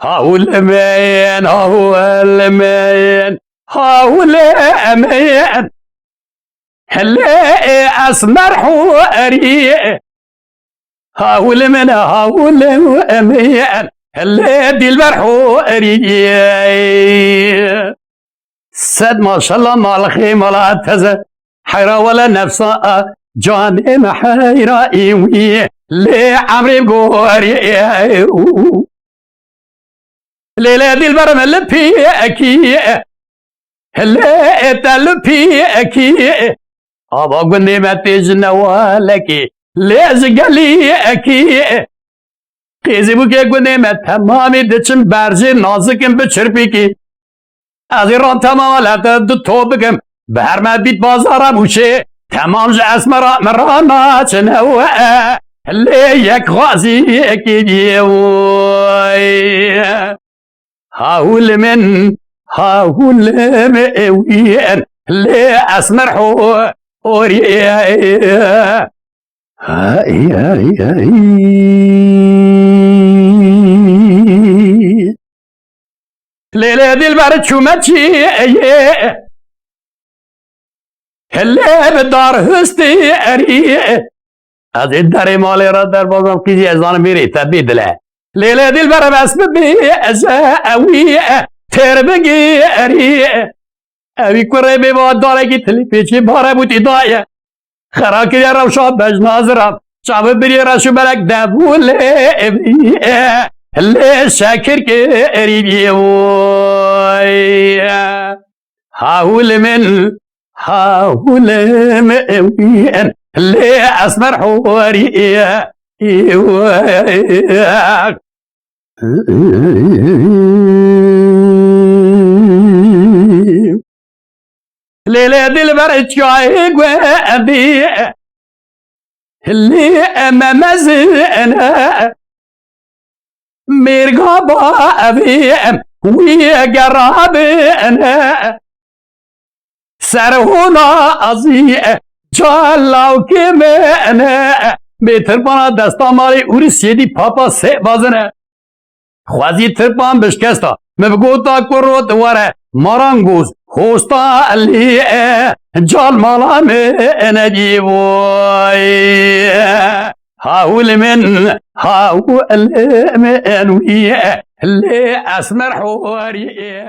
هاولمين هاولمين هاولمين اللي أسمر حوري هاولمين هاولمين اللي دي البرحوري سد ما شاء الله ما الخيم ولا تزه حيرة ولا نفسه جاني محيرة إيوي لعمري بقوري ليلة دي البرم اللي بيكي اللي تلبي أكي أبا قني ما تجنا ولكي ليز قلي أكي قيزي بوكي قني ما تمامي دچم برزي نازكم بچربيكي ازي ران تمام ولا تدو توبكم بهر ما بيت بازارا موشي تمام جا اسمرا مرانا چنوه اللي يك غازي أكي هاول من هاول مئوين اللي أسمر حوري ليلة دي البرد شو ماتشي اللي بالدار هستي أري هذه الداري مالي ردر بازم كيجي أزان ميري تبيد له ليلة دي البرد أسببي أزاوي تربگی اری اوی کره به واد داره کی تلی پیچی باره بودی دایه خراکی رو شاد بجنازرم شاب بری رشو برک دبوله لی شکر که اری بیوی هاول من لی اسمر حواری ليلة دي البرد شاي قوابي اللي أمام زينا ميرقابا أبي ويقرابنا سرهونا أزي جالاو كمانا بيتربانا دستا مالي ورسي دي بابا سي بازنا خوازي تربان بشكستا مبقوتا كورو دواره مرانگوز خوستا اللي جال مالا من جيبوي هاول من اللي أسمر حوري